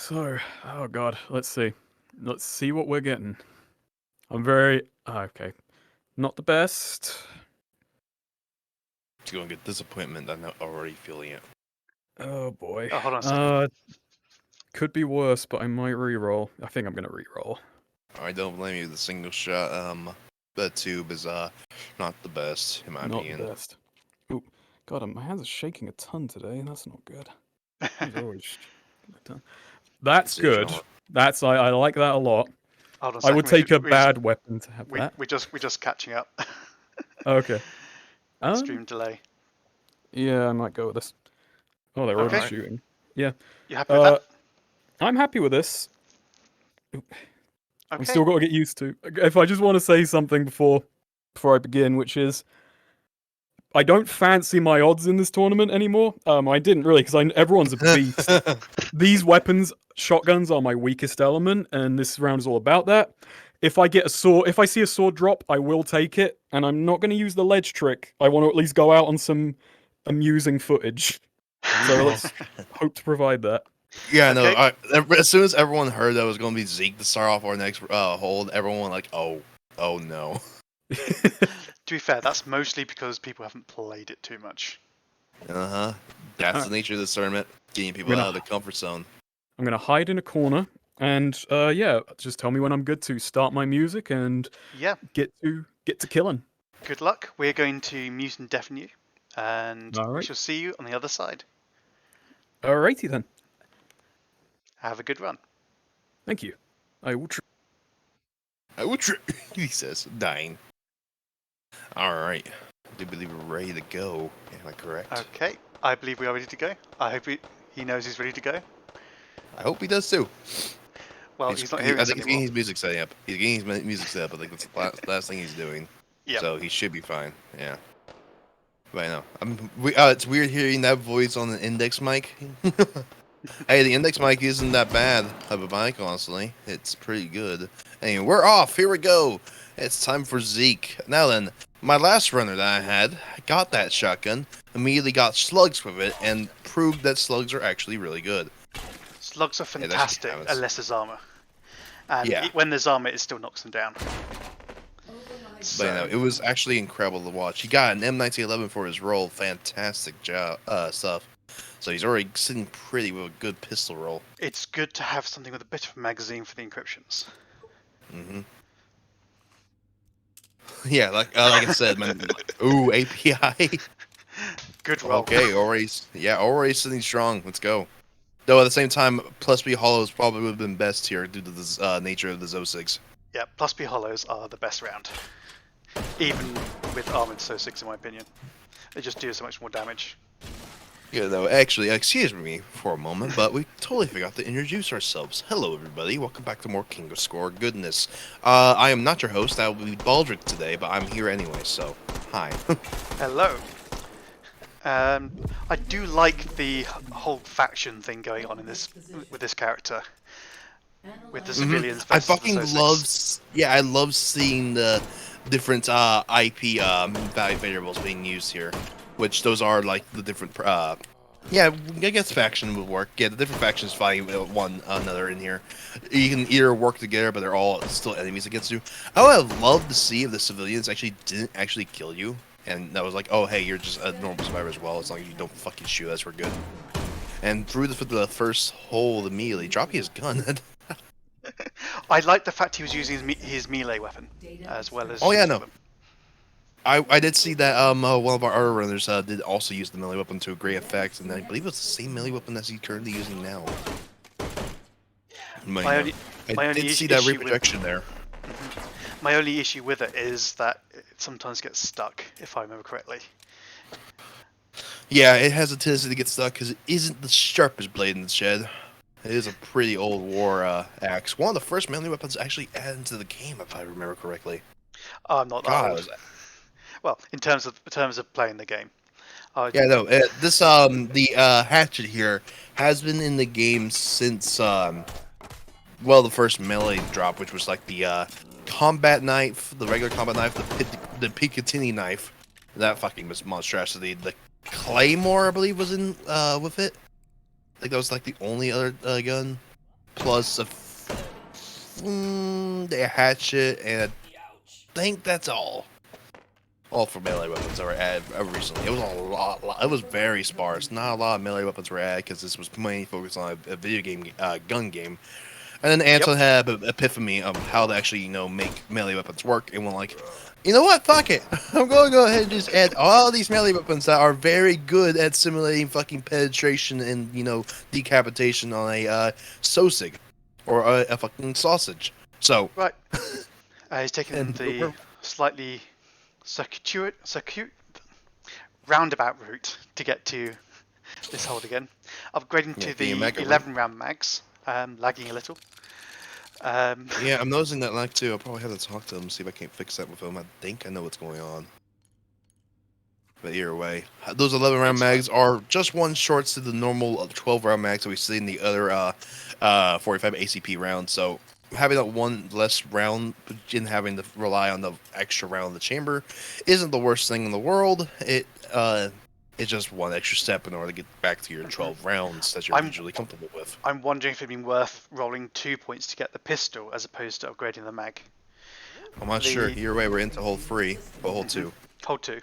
So, oh god, let's see. Let's see what we're getting. I'm very okay. Not the best. It's gonna get disappointment. I'm not already feeling it. Oh boy. Oh, hold on a second. Could be worse, but I might re-roll. I think I'm gonna re-roll. I don't blame you. The single shot, the tube is not the best in my Not the opinion. best. Ooh, God, my hands are shaking a ton today. That's not good. Hands are always shaking a ton. That's good. That's I like that a lot. Hold on a I would second. take a bad weapon to have that. We're just catching up. Okay. Stream delay. Yeah, I might go with this. Oh, they're already Okay. shooting. Yeah. You happy with that? I'm happy with this. Okay. I'm still got to get used to. If I just want to say something before I begin, which is, I don't fancy my odds in this tournament anymore. I didn't really, because everyone's a beast. These weapons, shotguns, are my weakest element, and this round is all about that. If I get a sword, if I see a sword drop, I will take it, and I'm not going to use the ledge trick. I want to at least go out on some amusing footage. So let's hope to provide that. Yeah, Okay. no. As soon as everyone heard that it was going to be Zeke to start off our next hold, everyone went like, "Oh no." To be fair, that's mostly because people haven't played it too much. That's the nature of this tournament, getting people out of their comfort zone. I'm gonna hide in a corner, and yeah, just tell me when I'm good to start my music and get to killing. Good luck. We're going to mute and deafen you, and we shall see you on the other side. Alrighty then. Have a good run. Thank you. I will try. He says, dying. Alright. I do believe we're ready to go. Am I correct? Okay. I believe we are ready to go. I hope he knows he's ready to go. I hope he does too. Well, he's not hearing us I think he's anymore. getting his music set up. He's getting his music set up. I think that's the last thing he's doing. Yeah. So he should be fine. Yeah. But I know. It's weird hearing that voice on the index mic. Hey, the index mic isn't that bad of a mic, honestly. It's pretty good. Anyway, we're off. Here we go. It's time for Zeke. Now then, my last runner that I had got that shotgun, immediately got slugs with it, and proved that slugs are actually really good. Slugs are fantastic unless there's armor. And when there's armor, it still knocks them down. But you know, it was actually incredible to watch. He got an M1911 for his roll. Fantastic job, stuff. So he's already sitting pretty with a good pistol roll. It's good to have something with a bit of a magazine for the encryptions. Yeah, like I said, man. Ooh, API. Good roll. Okay, already sitting strong. Let's go. Though at the same time, plus B hollows probably would have been best here due to the nature of the Zo6. Yeah, plus B hollows are the best round. Even with armored Zo6, in my opinion. They just do so much more damage. Yeah, though, actually, excuse me for a moment, but we totally forgot to introduce ourselves. Hello, everybody. Welcome back to more King of Score goodness. I am not your host. I will be Baldric today, but I'm here anyway, so hi. Hello. I do like the whole faction thing going on in with this character. With the civilians versus I fucking I love seeing the different IP variables being used here. Which those are like the different, I guess faction would work. Yeah, the different factions fighting one another in here. You can either work together, but they're all still enemies against you. I would have loved to see if the civilians actually didn't actually kill you, and that was like, oh hey, you're just a normal survivor as well. As long as you don't fucking shoot us, we're good. And through the first hole immediately, drop his gun. I like the fact he was using his melee weapon as well as. Oh yeah, no. I did see that one of our other runners did also use the melee weapon to a great effect, and I believe it's the same melee weapon as he's currently using now. I did see that reprojection there. My only issue with it is that it sometimes gets stuck, if I remember correctly. Yeah, it has a tendency to get stuck because it isn't the sharpest blade in the shed. It is a pretty old war axe. One of the first melee weapons actually added into the game, if I remember correctly. I'm not that old. Well, in terms of playing the game. Yeah, no. The hatchet here has been in the game since the first melee drop, which was like the combat knife, the regular combat knife, the Picatinny knife. That fucking monstrosity. The Claymore, I believe, was in with it. I think that was like the only other gun. plus a hatchet, and I think that's all. All for melee weapons that were added recently. It was a lot. It was very sparse. Not a lot of melee weapons were added because this was mainly focused on a video game, gun game. And then Anton had an epiphany of how to actually, make melee weapons work, and went like, you know what? Fuck it. I'm going to go ahead and just add all these melee weapons that are very good at simulating fucking penetration and, decapitation on a sausage or a fucking sausage. So Right. He's taken And the slightly roundabout route to get to this hold again. Upgrading to the 11 round mags, lagging a little. yeah, I'm noticing that lag too. I'll probably have to talk to him, see if I can't fix that with him. I think I know what's going on. But either way, those 11 round mags are just one shorts to the normal 12 round mags that we see in the other 45 ACP rounds. So having that one less round and having to rely on the extra round in the chamber isn't the worst thing in the world. It's just one extra step in order to get back to your 12 rounds that you're usually comfortable with. I'm wondering if it'd been worth rolling 2 points to get the pistol as opposed to upgrading the mag. I'm not sure. Either way, we're into hold 3, but hold 2. Hold 2.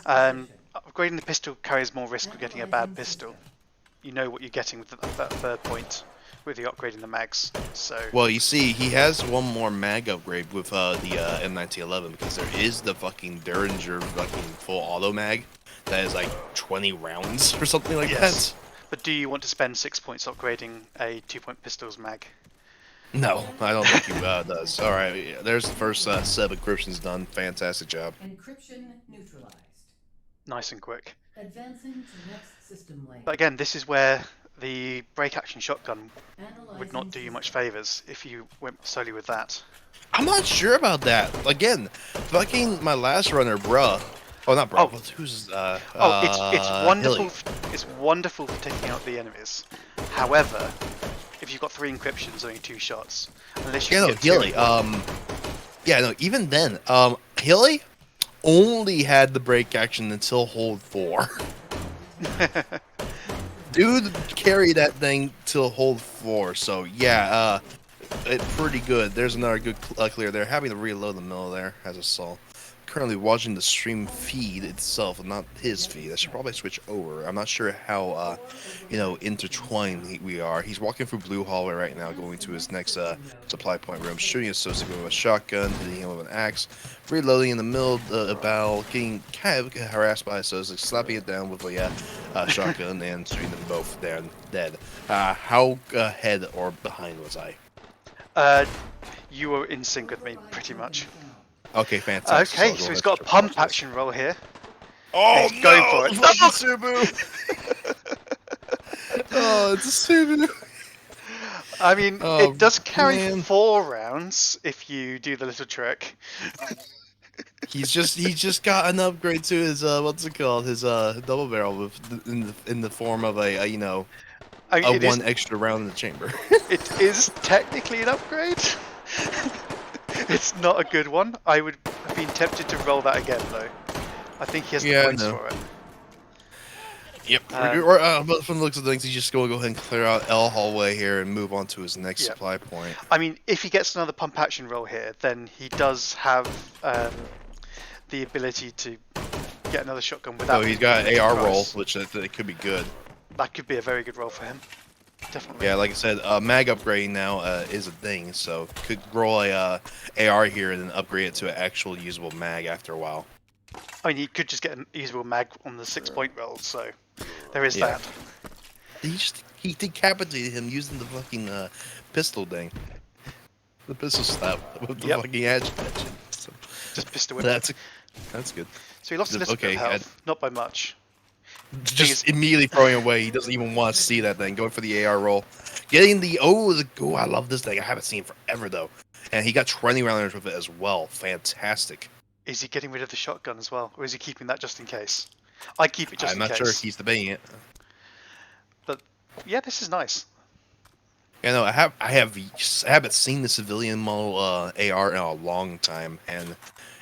Upgrading the pistol carries more risk of getting a bad pistol. You know what you're getting with that third point with the upgrading the mags. So. Well, you see, he has one more mag upgrade with the M1911 because there is the fucking Derringer fucking full auto mag that is like 20 rounds or something like that. But do you want to spend 6 points upgrading a 2-point pistols mag? No, I don't think he does. All right, there's the first set of encryptions done. Fantastic job. Encryption neutralized. Nice and quick. Advancing to next system lane. But again, this is where the break action shotgun would not do you much favors if you went solely with that. I'm not sure about that. Again, fucking my last runner, bruh. Oh, not bruh. Who's it's wonderful. Hilly. It's wonderful for taking out the enemies. However, if you've got 3 encryptions, only 2 shots. Unless you get Hilly. Even then, Hilly only had the break action until hold 4. Dude carried that thing till hold 4, so yeah, it's pretty good. There's another good clear there. Having to reload the middle there, as I saw. Currently watching the stream feed itself, not his feed. I should probably switch over. I'm not sure how, intertwined we are. He's walking through Blue Hallway right now, going to his next supply point room, shooting a Sosik with a shotgun, hitting him with an axe, reloading in the middle of the battle, getting kind of harassed by a Sosik, slapping it down with a shotgun, and shooting them both down dead. How ahead or behind was I? You were in sync with me, pretty much. Okay, fantastic. Okay, so he's got a pump action roll here. Oh, he's going for it. It's a Subu! Oh, it's a Subu! I mean, it does carry 4 rounds if you do the little trick. He just got an upgrade to his what's it called? His double barrel with in the form of one extra round in the chamber. It is technically an upgrade. It's not a good one. I would have been tempted to roll that again, though. I think he has the points for it. Yep. But from the looks of things, he's just going to go ahead and clear out L hallway here and move on to his next supply point. I mean, if he gets another pump action roll here, then he does have the ability to get another shotgun without. Oh, he's got an AR roll, which it could be good. That could be a very good roll for him. Definitely. Yeah, like I said, mag upgrading now is a thing, so could roll a AR here and then upgrade it to an actual usable mag after a while. I mean, he could just get a usable mag on the 6-point roll, so there is that. He decapitated him using the fucking pistol thing. The pistol slap with the fucking edge. So, just pistol whip. That's good. So he lost a little bit of health, not by much. Just immediately throwing away. He doesn't even want to see that thing. Going for the AR roll. Getting the I love this thing. I haven't seen it forever though. And he got 20 rounders with it as well. Fantastic. Is he getting rid of the shotgun as well, or is he keeping that just in case? I'd keep it just in case. I'm not sure if he's debating it. But yeah, this is nice. Yeah, no, I haven't seen the civilian model AR in a long time, and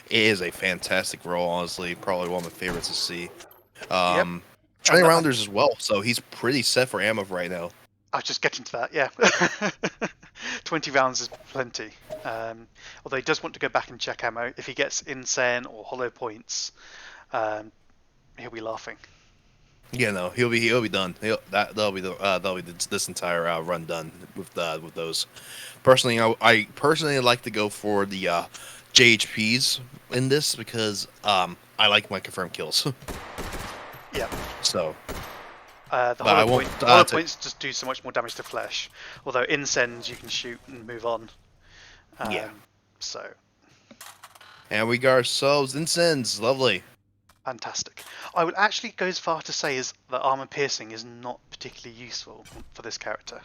it is a fantastic roll. Honestly, probably one of my favorites to see. 20 rounders as well, so he's pretty set for ammo right now. I'll just get into that, yeah. 20 rounds is plenty. Although he does want to go back and check ammo. If he gets insane or hollow points, he'll be laughing. Yeah, no, he'll be done. That'll be this entire run done with those. Personally, I personally like to go for the JHPs in this because I like my confirmed kills. Yeah. So. The hollow points just do so much more damage to flesh. Although incense you can shoot and move on. Yeah. So. And we got ourselves incense. Lovely. Fantastic. I would actually go as far to say is that armor piercing is not particularly useful for this character.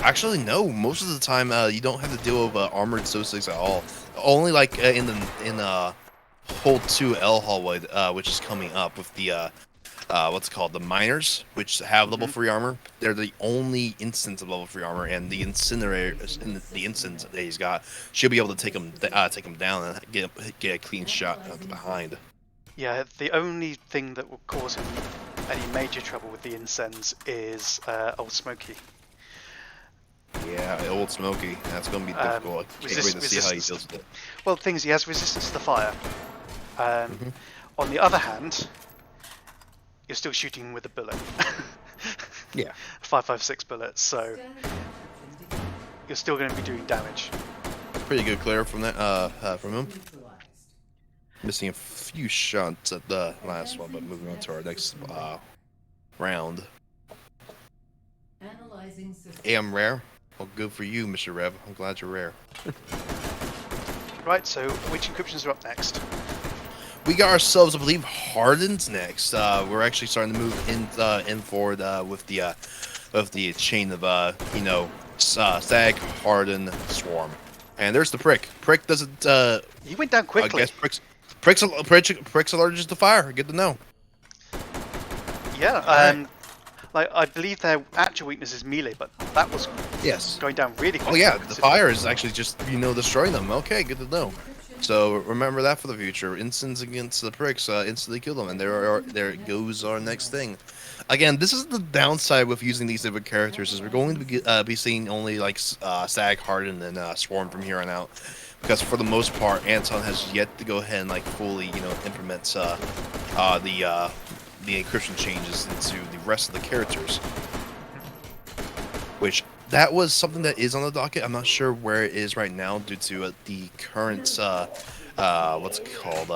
Actually, no. Most of the time, you don't have to deal with armored SO6 at all. Only like in Hold 2 L hallway, which is coming up with the what's it called, the miners, which have level 3 armor. They're the only instance of level 3 armor, and the incinerator, the instance that he's got, should be able to take him down and get a clean shot behind. Yeah, the only thing that will cause him any major trouble with the incense is Old Smoky. Yeah, Old Smoky. That's going to be difficult. I can't wait to see how he deals with it. Well, the thing is, he has resistance to the fire. On the other hand, you're still shooting with a bullet. Yeah. 5.56 bullets, so you're still going to be doing damage. Pretty good clear from that from him. Missing a few shots at the last one, but moving on to our next round. Hey, I'm rare. Well, good for you, Mr. Rev. I'm glad you're rare. Right, so which encryptions are up next? We got ourselves, I believe, Hardened next. We're actually starting to move in forward with the chain of Stag, Harden, Swarm, and there's the Prick. Prick doesn't. You went down quickly. I guess Prick's allergic to fire. Good to know. Yeah. Like I believe their actual weakness is melee, but that was going down really quickly. Oh yeah, the fire is actually just destroying them. Okay, good to know. So remember that for the future. Instants against the Pricks instantly kill them, and there goes our next thing. Again, this is the downside with using these different characters, is we're going to be seeing only like Stag, Harden, and Swarm from here on out, because for the most part, Anton has yet to go ahead and like fully implement the encryption changes into the rest of the characters, which that was something that is on the docket. I'm not sure where it is right now due to the current what's it called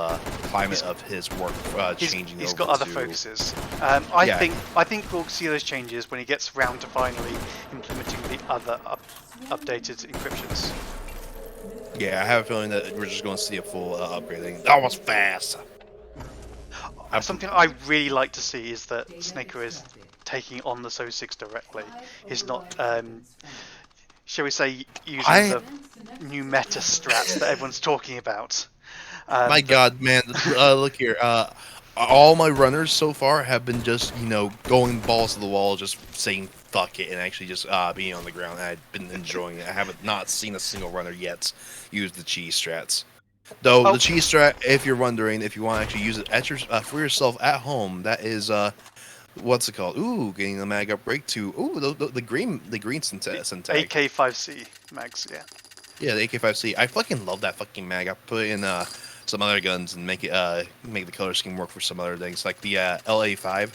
climate of his work changing. He's got other focuses. I think we'll see those changes when he gets around to finally implementing the other updated encryptions. Yeah, I have a feeling that we're just going to see a full upgrading. That was fast. Something I really like to see is that TehSnakerer is taking on the SO6 directly. He's not, shall we say, using the new meta strats that everyone's talking about. My God, man! Look here. All my runners so far have been just going balls to the wall, just saying fuck it, and actually just being on the ground. I've been enjoying it. I haven't not seen a single runner yet use the cheese strats. Though the cheese strat, if you're wondering, if you want to actually use it for yourself at home, that is what's it called? Ooh, getting the mag upgrade to the green syntax. AK-5C mags, yeah. Yeah, the AK-5C. I fucking love that fucking mag. I put in some other guns and make the color scheme work for some other things, like the LA5.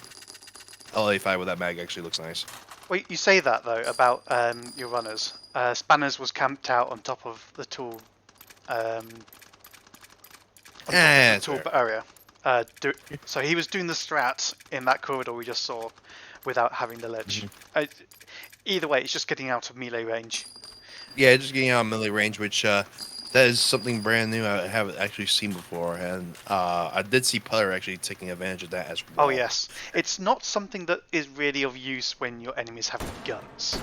LA5 with that mag actually looks nice. Wait, you say that though about your runners. Spanners was camped out on top of the tool. Area. So he was doing the strat in that corridor we just saw without having the ledge. Either way, it's just getting out of melee range. Yeah, just getting out of melee range, which that is something brand new I haven't actually seen before, and I did see Putter actually taking advantage of that as well. Oh yes, it's not something that is really of use when your enemies have guns.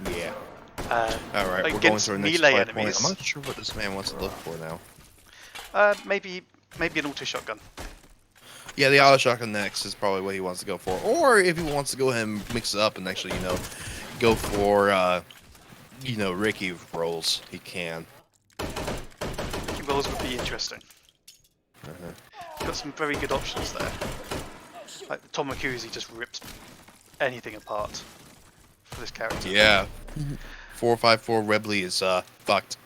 Yeah. All right, we're going to our next point. I'm not sure what this man wants to look for now. Maybe an auto shotgun. Yeah, the auto shotgun next is probably what he wants to go for. Or if he wants to go ahead and mix it up and actually, go for, Ricky rolls, he can. Ricky rolls would be interesting. Got some very good options there. Like Tom McCusey just rips anything apart. for this character. Yeah. 454 Webley is fucked.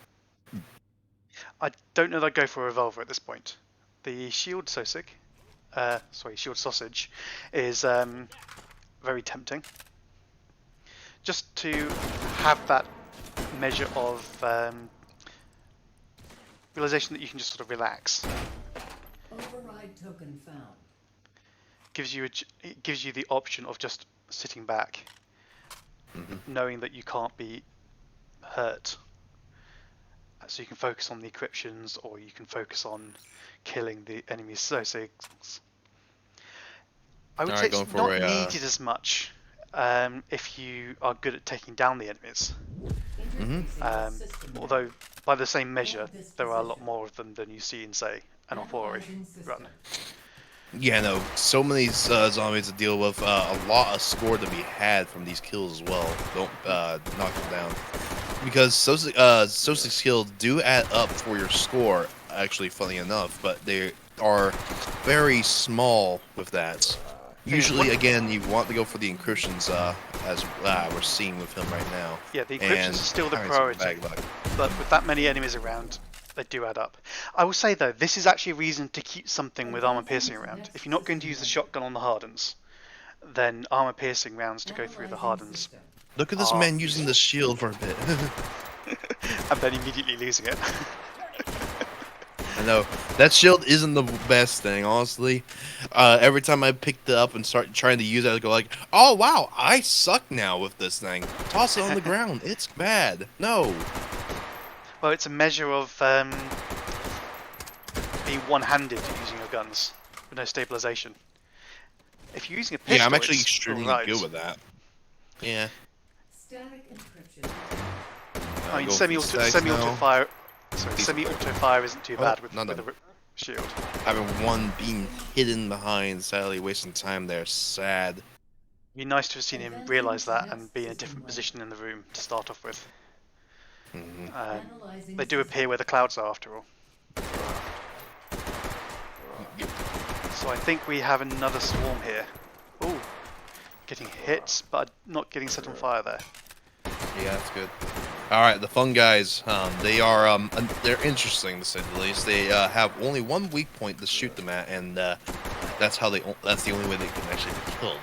I don't know that I'd go for a revolver at this point. The shield shield sausage, is very tempting. Just to have that measure of realization that you can just sort of relax. Override token found. It gives you the option of just sitting back, knowing that you can't be hurt. So you can focus on the encryptions, or you can focus on killing the enemy's SOSIGs. I would say it's not needed as much if you are good at taking down the enemies. Although, by the same measure, there are a lot more of them than you see in, say, an Opori run. Yeah, no, so many zombies to deal with. A lot of score to be had from these kills as well. Don't knock them down. Because SOSIG skills do add up for your score, actually, funny enough, but they are very small with that. Usually, again, you want to go for the encryptions, as we're seeing with him right now. Yeah, the encryptions are still the priority, but with that many enemies around, they do add up. I will say, though, this is actually a reason to keep something with armor piercing around. If you're not going to use the shotgun on the hardens, then armor piercing rounds to go through the hardens. Look at this man using the shield for a bit. And then immediately losing it. I know. That shield isn't the best thing, honestly. Every time I picked it up and start trying to use it, I go like, oh wow, I suck now with this thing. Toss it on the ground. It's bad. No. Well, it's a measure of being one-handed using your guns with no stabilization. If you're using a pistol, yeah, I'm actually it's extremely right. good with that. Yeah. Static encryption. I mean, semi-auto fire isn't too bad with a shield. Having one being hidden behind, sadly wasting time there. Sad. It'd be nice to have seen him realise that and be in a different position in the room to start off with. They do appear where the clouds are, after all. So I think we have another swarm here. Ooh, getting hit, but not getting set on fire there. Yeah, that's good. All right, the fun guys. They're interesting to say the least. They have only one weak point to shoot them at, and that's the only way they can actually be killed.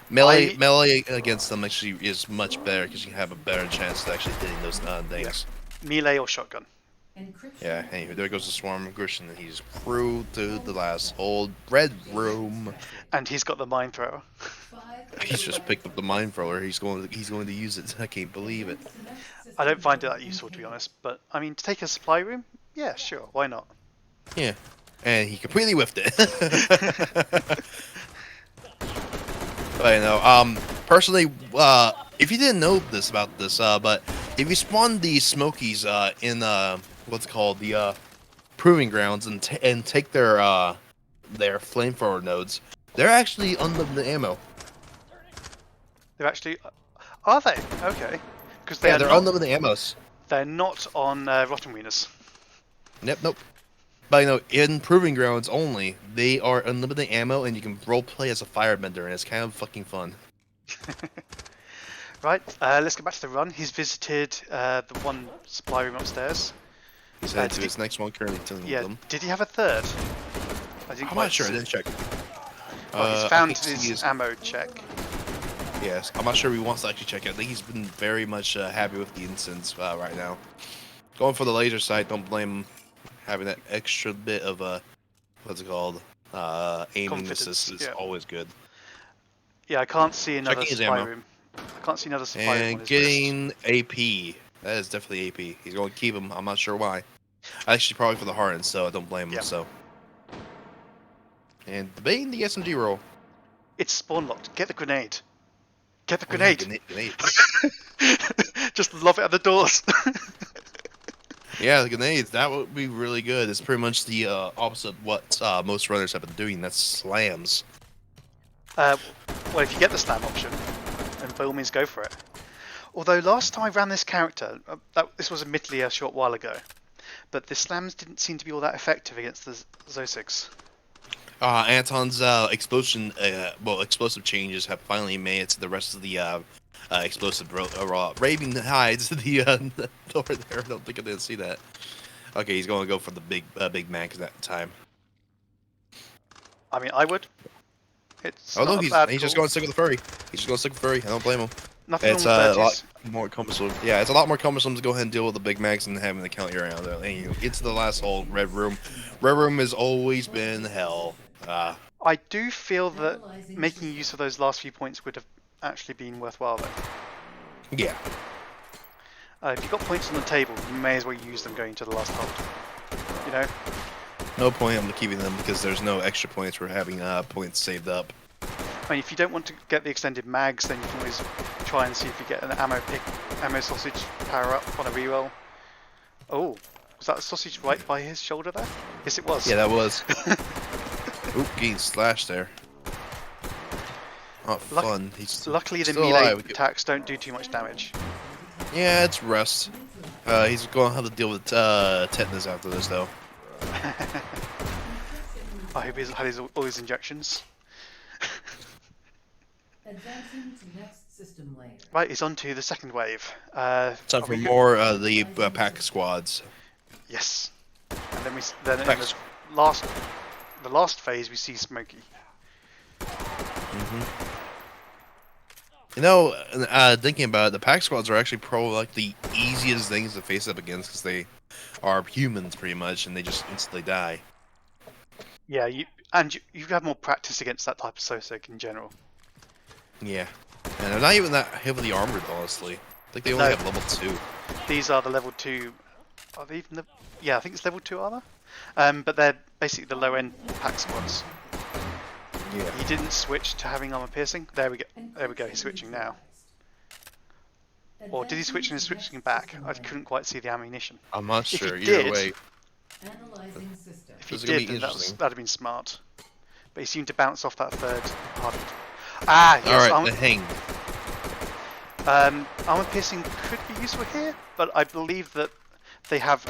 Melee against them actually is much better because you have a better chance of actually hitting those things. Yeah. Melee or shotgun. Yeah, anyway, there goes the swarm of Grisham, and he's through to the last old red room. And he's got the mine thrower. He's just picked up the mine thrower. He's going to use it. I can't believe it. I don't find it that useful, to be honest. But I mean, to take a supply room, yeah, sure, why not? Yeah, and he completely whiffed it. But you know, personally, if you didn't know about this, but if you spawn the Smokies in what's called the proving grounds and take their flamethrower nodes, they're actually unlimited ammo. They're actually, are they? Okay, because they're unlimited ammos. They're not on Rotten Wieners. Nope. But you know, in proving grounds only, they are unlimited ammo, and you can roleplay as a firebender, and it's kind of fucking fun. Right, let's get back to the run. He's visited the one supply room upstairs. He's headed to his next one, currently tilling them. Did he have a third? I'm not sure, I didn't check. Well, he's found his ammo check. Yes, I'm not sure he wants to actually check it. I think he's been very much happy with the instance right now. Going for the laser sight, don't blame him. Having that extra bit of what's it called? Aiming assist is always good. Yeah, I can't see another supply room. I can't see another supply room. And getting AP. That is definitely AP. He's going to keep him. I'm not sure why. Actually, probably for the Hardens, so I don't blame him. So. And debating the SMG roll. It's spawn locked. Get the grenade. Get the grenade. Grenade. Just love it at the doors. Yeah, the grenades, that would be really good. It's pretty much the opposite of what most runners have been doing. That's slams. Well, if you get the slam option, then by all means go for it. Although last time I ran this character, this was admittedly a short while ago, but the slams didn't seem to be all that effective against the SOSIGs. Anton's explosive changes have finally made it to the rest of the explosive raving hides the over there. I don't think I didn't see that. Okay, he's going to go for the big Max that time. I mean, I would. It's Oh no, not a bad he's just call. going to stick with the furry. He's just going to stick with furry. I don't blame him. Nothing It's wrong with a lot veggies. more cumbersome. Yeah, it's a lot more cumbersome to go ahead and deal with the big Max than having to count you around. And you get to the last hole, red room. Red room has always been hell. I do feel that making use of those last few points would have actually been worthwhile though. Yeah. If you've got points on the table, you may as well use them going to the last hold. You know? No point in keeping them because there's no extra points for having points saved up. I mean, if you don't want to get the extended mags, then you can always try and see if you get an ammo sausage power up on a reroll. Oh, was that a sausage right by his shoulder there? Yes, it was. Yeah, that was. Oop, getting slashed there. Not fun. He's Luckily, the still melee alive. attacks don't do too much damage. Yeah, it's rust. He's going to have to deal with tetanus after this, though. I hope he's had all his injections. Advancing to next system layer. Right, he's on to the second wave. Time are for we good? more the pack squads. Yes. And then in the last phase we see Smokey. You know, thinking about it, the pack squads are actually probably like the easiest things to face up against because they are humans pretty much, and they just instantly die. Yeah, you have more practice against that type of Sosek in general. Yeah, and they're not even that heavily armored, honestly. I think they only No. have level 2. These are the level 2. Are they even yeah, I think it's level 2 armor. But they're basically the low end pack squads. Yeah. He didn't switch to having armor piercing. There we go. There we go. He's switching now. Or did he switch and is switching back? I couldn't quite see the ammunition. I'm not If he sure. Either did- way, Analyzing system. If he This is gonna did, be then interesting. that'd have been smart. But he seemed to bounce off that third hardened. Ah, yes. all right, the hang. Armor piercing could be useful here, but I believe that they have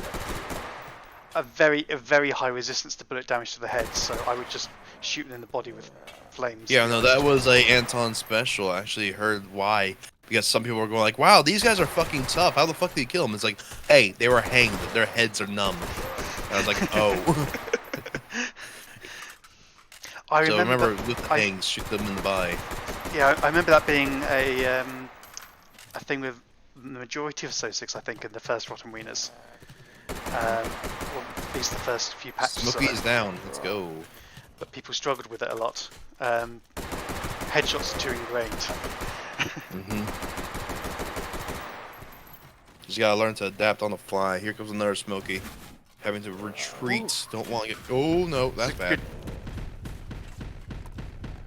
a very high resistance to bullet damage to the head, so I would just shoot them in the body with flames. Yeah, no, that was a Anton special. I actually heard why. Because some people were going like, wow, these guys are fucking tough. How the fuck did you kill them? It's like, hey, they were hanged. Their heads are numb. And I was like, oh. I So remember, that- with the hangs, shoot them in the body. Yeah, I remember that being a thing with the majority of Sosics, I think, in the first Rotten Wieners. Or at least the first few patches Smokey of is it. down. Let's go. But people struggled with it a lot. Headshots are too ingrained. Just gotta learn to adapt on the fly. Here comes another Smokey. Having to retreat. Don't want to get. Oh no, that's bad.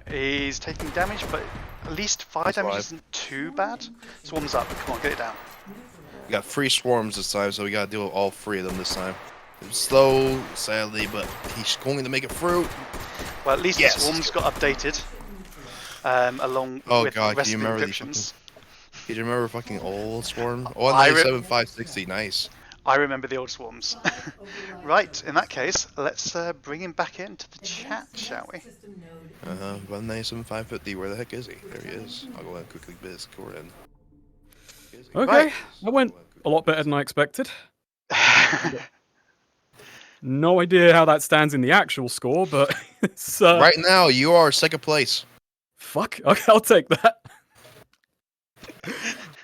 He's taking damage, but at least 5 He's damage alive. isn't too bad. Swarms up. Come on, get it down. We got 3 swarms this time, so we gotta deal with all 3 of them this time. It's slow, sadly, but he's going to make it through. Well, at least Yes. the swarms got updated. Along Oh with god, the rest can of you the remember the encryptions. Did you remember fucking old swarm? I 197, 560, nice. I remember the old swarms. Right, in that case, let's bring him back into the chat, shall we? System node. 197, 550, where the heck is he? There he is. I'll go ahead and quickly Discord in. Okay, Right. that went a lot better than I expected. No idea how that stands in the actual score, but it's Right now, you are second place. fuck. Okay, I'll take that.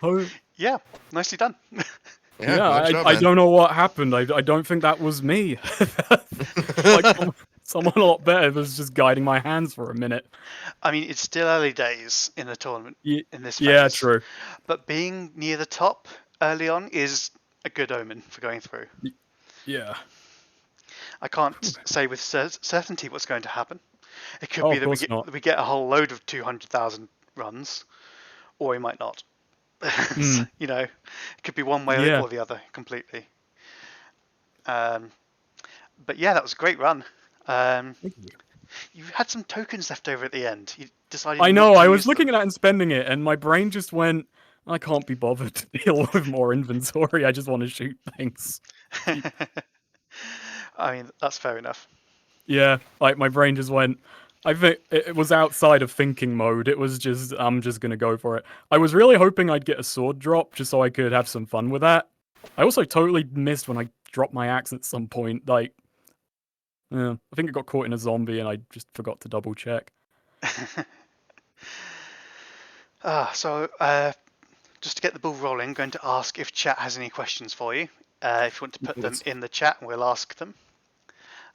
Oh, Yeah, nicely done. yeah, good job, I man. don't know what happened. I don't think that was me. Like someone a lot better was just guiding my hands for a minute. I mean, it's still early days in the tournament, Ye- in this Yeah, phase, true. but being near the top early on is a good omen for going through. Yeah. I can't say with certainty what's going to happen. It could Oh, be of that course not. we get a whole load of 200,000 runs, or we might not. You know, it could be one way Yeah. or the other completely. But yeah, that was a great run. You had some tokens left over at the end. You decided. I not know, to I was use looking them. at that and spending it, and my brain just went, I can't be bothered to deal with more inventory. I just want to shoot things. I mean, that's fair enough. Yeah, like my brain just went. I think it was outside of thinking mode. It was just I'm just gonna go for it. I was really hoping I'd get a sword drop just so I could have some fun with that. I also totally missed when I dropped my axe at some point. Like, yeah, I think it got caught in a zombie and I just forgot to double check. So just to get the ball rolling, I'm going to ask if chat has any questions for you. If you want to put them in the chat, we'll ask them.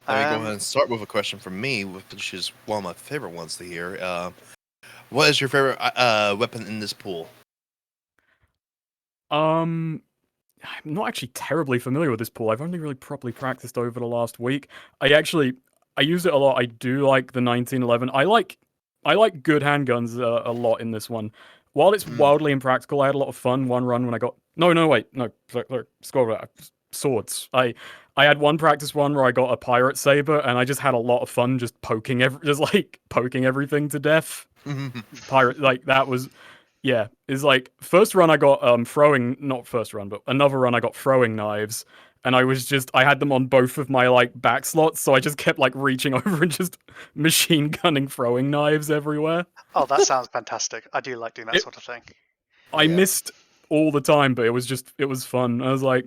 Let me go ahead and start with a question from me, which is one of my favorite ones to hear. What is your favorite weapon in this pool? I'm not actually terribly familiar with this pool. I've only really properly practiced over the last week. I use it a lot. I do like the 1911. I like good handguns a lot in this one. While it's wildly impractical, I had a lot of fun one run when I got swords. I had one practice one where I got a pirate saber and I just had a lot of fun just poking everything to death. Pirate like that was yeah, is like first run I got throwing not first run, but another run I got throwing knives, and I had them on both of my like back slots, so I just kept like reaching over and just machine gunning throwing knives everywhere. Oh, that sounds fantastic. I do like doing that It- sort of thing. I Yeah. missed all the time, but it was fun. I was like,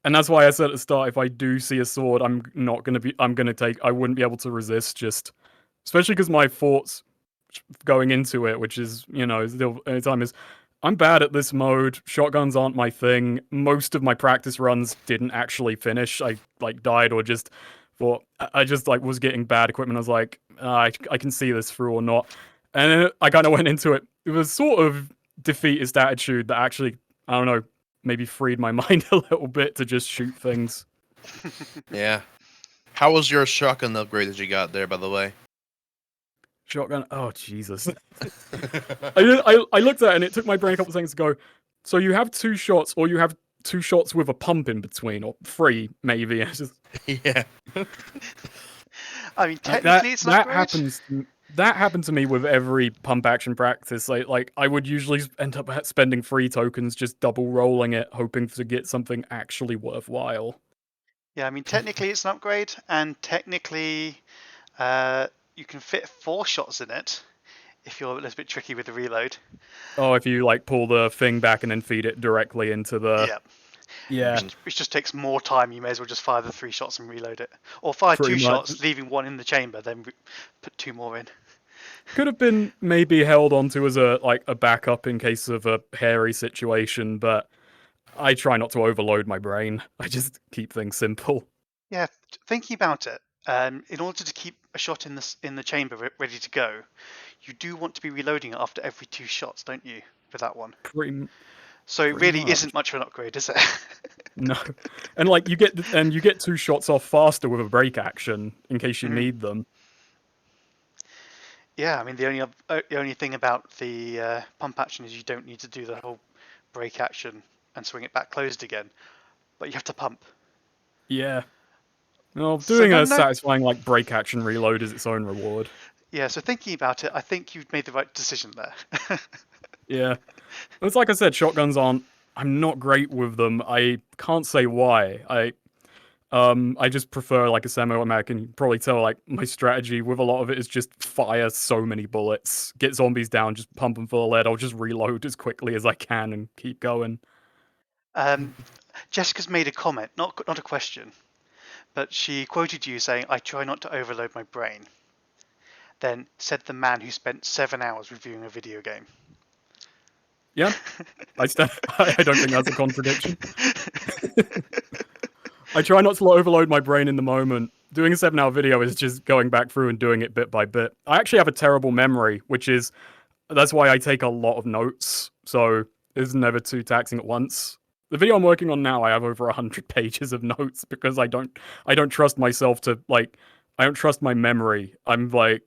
and that's why I said at the start, if I do see a sword, I wouldn't be able to resist, just especially because my thoughts going into it, which is, still anytime is I'm bad at this mode. Shotguns aren't my thing. Most of my practice runs didn't actually finish. I like died or just thought I just like was getting bad equipment. I was like, I can see this through or not. And then I kind of went into it. It was sort of defeatist attitude that actually, I don't know, maybe freed my mind a little bit to just shoot things. Yeah. How was your shotgun upgrade that you got there, by the way? Shotgun. Oh Jesus! I looked at it and it took my brain a couple seconds to go. So you have two shots, or you have two shots with a pump in between, or three maybe. It's just Yeah. I mean, like technically, it's not great. happens. That happened to me with every pump action practice. Like I would usually end up spending 3 tokens just double rolling it, hoping to get something actually worthwhile. Yeah, I mean, technically, it's an upgrade, and technically, you can fit 4 shots in it if you're a little bit tricky with the reload. Oh, if you like pull the thing back and then feed it directly into the Yeah. yeah, Which just takes more time. You may as well just fire the 3 shots and reload it, or fire pretty 2 much. shots, leaving 1 in the chamber, then put 2 more in. Could have been maybe held onto as a backup in case of a hairy situation, but I try not to overload my brain. I just keep things simple. Yeah, thinking about it, in order to keep a shot in the chamber ready to go, you do want to be reloading it after every 2 shots, don't you? For that one, Pretty so it pretty really much. isn't much of an upgrade, is it? No, and like you get 2 shots off faster with a break action in case you Mhm. need them. Yeah, I mean the only thing about the pump action is you don't need to do the whole break action and swing it back closed again, but you have to pump. Yeah. Well, So doing no, a no, satisfying like break action reload is its own reward. yeah. So thinking about it, I think you've made the right decision there. Yeah. It's like I said, shotguns aren't. I'm not great with them. I can't say why. I just prefer like a semi-automatic, and you can probably tell like my strategy with a lot of it is just fire so many bullets, get zombies down, just pump them full of lead. I'll just reload as quickly as I can and keep going. Jessica's made a comment, not a question, but she quoted you saying, "I try not to overload my brain." Then said the man who spent 7 hours reviewing a video game. Yeah, I don't think that's a contradiction. I try not to overload my brain in the moment. Doing a 7-hour video is just going back through and doing it bit by bit. I actually have a terrible memory, that's why I take a lot of notes. So it's never too taxing at once. The video I'm working on now, I have over 100 pages of notes because I don't trust myself to like, I don't trust my memory. I'm like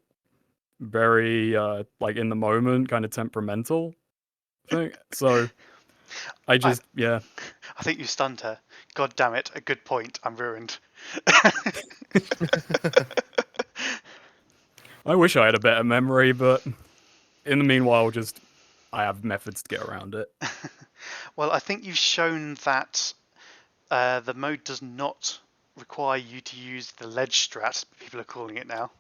very like in the moment, kind of temperamental thing. So I I just yeah. I think you stunned her. God damn it! A good point. I'm ruined. I wish I had a better memory, but in the meanwhile, just I have methods to get around it. Well, I think you've shown that the mode does not require you to use the ledge strat, people are calling it now.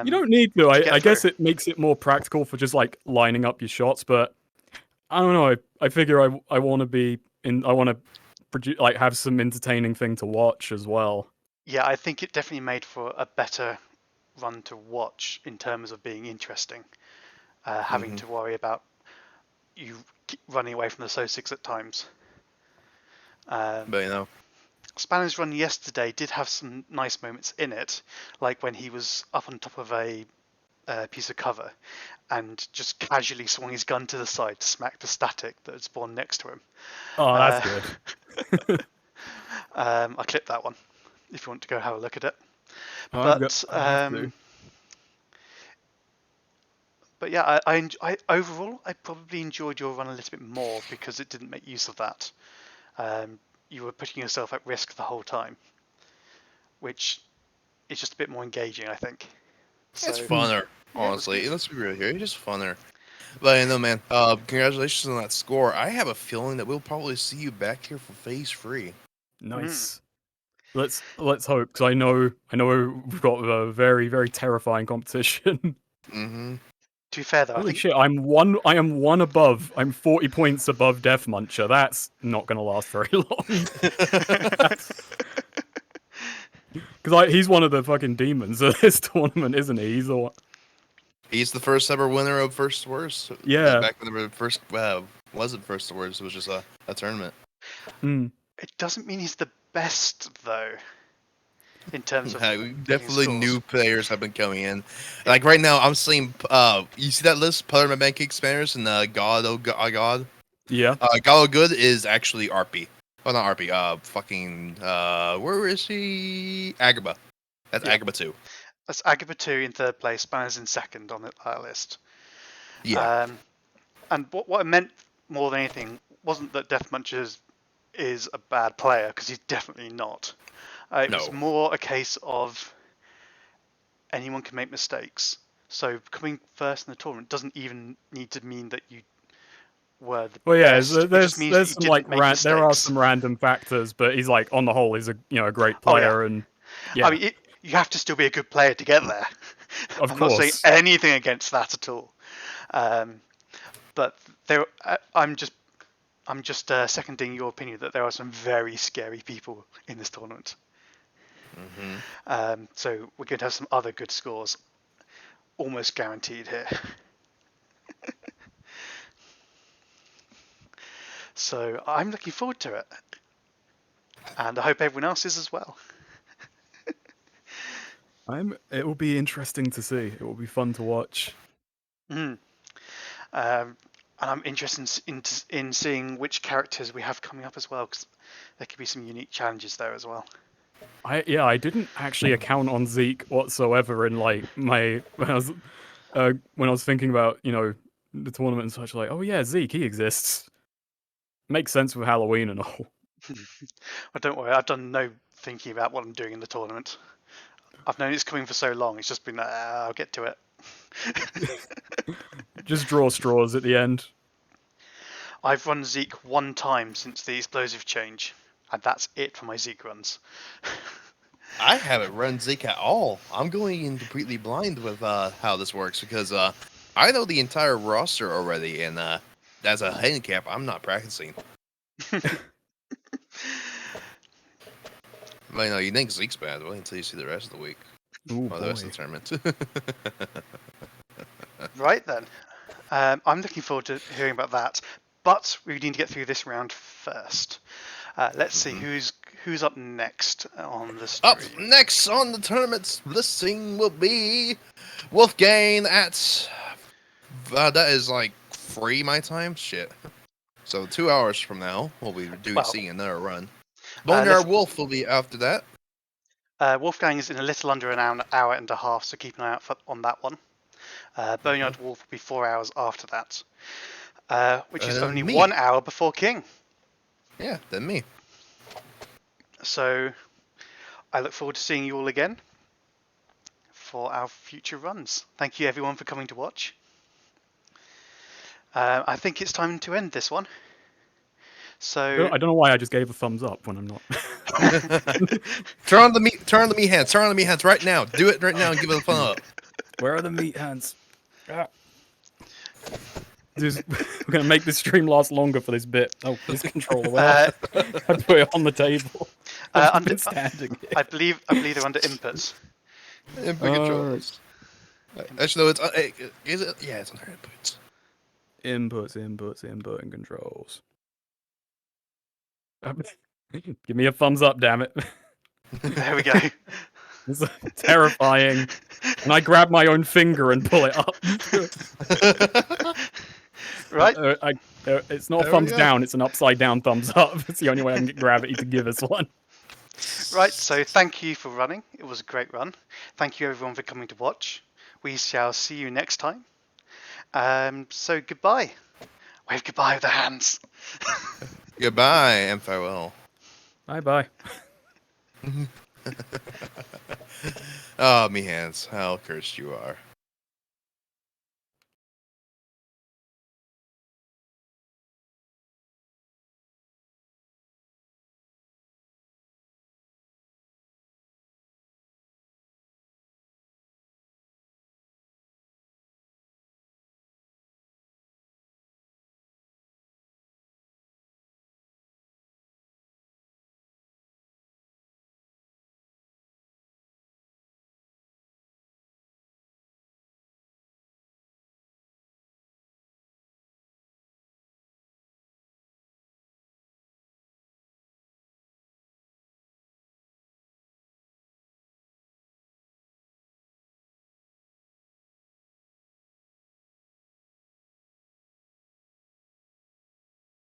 You don't need to. To get I guess through. it makes it more practical for just like lining up your shots, but I don't know. I figure I want to be in. I want to produce like have some entertaining thing to watch as well. Yeah, I think it definitely made for a better run to watch in terms of being interesting. Having to worry about you running away from the SO6 at times. But you know, Spanner's run yesterday did have some nice moments in it, like when he was up on top of a piece of cover and just casually swung his gun to the side to smack the static that had spawned next to him. Oh, that's Uh, good. I clipped that one if you want to go have a look at it. I have to. But yeah, I overall I probably enjoyed your run a little bit more because it didn't make use of that. You were putting yourself at risk the whole time, which is just a bit more engaging, I think. So it's funner. yeah, it was Honestly, good. let's be real here. It's just funner. But you know, man. Congratulations on that score. I have a feeling that we'll probably see you back here for phase 3. Nice. Let's hope, because I know we've got a very terrifying competition. Mm-hmm. To be fair though, I Holy think shit! I am one above. I'm 40 points above Death Muncher. That's not gonna last very long. Because he's one of the fucking demons of this tournament, isn't he? He's the one. He's the first ever winner of First Worst. Yeah. Back when the first wasn't First Worst, it was just a tournament. Mm. it doesn't mean he's the best though, in terms of Definitely scores. new players have been coming in. Like right now, I'm seeing. You see that list? Putter Pancake Spanners and God oh God. Yeah. God oh Good is actually RP. Oh, not RP. Fucking. Where is he? Agrabah. That's Yeah. Agrabah 2. That's Agaba 2 in third place, Spanners in second on that list. Yeah. And what I meant more than anything wasn't that Death Munchers is a bad player, because he's definitely not. It was No. more a case of anyone can make mistakes. So coming first in the tournament doesn't even need to mean that you were the Well, yeah. best. It just means that There's you some like didn't make mistakes. there are some random factors, but he's like on the whole, he's a great Oh, yeah. player, and yeah, I mean, you have to still be a good player to get there. of I'm not saying course. anything against that at all. But I'm just seconding your opinion that there are some very scary people in this tournament. So we're going to have some other good scores, almost guaranteed here. So I'm looking forward to it, and I hope everyone else is as well. It will be interesting to see. It will be fun to watch. And I'm interested in seeing which characters we have coming up as well, because there could be some unique challenges there as well. I didn't actually account on Zeke whatsoever in like my when I was thinking about the tournament and such. Like, oh yeah, Zeke, he exists. Makes sense with Halloween and all. But don't worry, I've done no thinking about what I'm doing in the tournament. I've known it's coming for so long. It's just been I'll get to it. Just draw straws at the end. I've run Zeke one time since the explosive change, and that's it for my Zeke runs. I haven't run Zeke at all. I'm going in completely blind with how this works because I know the entire roster already, and as a handicap, I'm not practicing. Well, you think Zeke's bad, well, until you see the rest of the week. Ooh, Well, the rest boy. of the tournament. Right then. I'm looking forward to hearing about that, but we need to get through this round first. Let's see who's up next on the stream. Up next on the tournament's listing will be Wolfgang at that is like free my time. Shit. So 2 hours from now, we'll be seeing another run. Boneyard Wolf will be after that. Wolfgang is in a little under an hour and a half, so keep an eye out on that one. Boneyard Wolf will be 4 hours after that, which is only me. 1 hour before King. Yeah, then me. So I look forward to seeing you all again for our future runs. Thank you everyone for coming to watch. I think it's time to end this one. So I don't know why I just gave a thumbs up when I'm not. Turn on the meat hands. Turn on the meat hands right now. Do it right now and give it a thumb up. Where are the meat hands? Ah. We're gonna make this stream last longer for this bit. Oh, this controller. Well, I put it on the table. I've under, been standing here. I believe they're under inputs. Input controls. Actually, no, is it? Yeah, it's under inputs. Inputs, input, and controls. Give me a thumbs up, damn it. There we go. It's terrifying. And I grab my own finger and pull it up. Right. It's not a There we thumbs go. down, it's an upside down thumbs up. It's the only way I can get gravity to give us one. Right, so thank you for running. It was a great run. Thank you everyone for coming to watch. We shall see you next time. So goodbye. Wave goodbye with the hands. Goodbye and farewell. Bye. Oh, me hands, how cursed you are.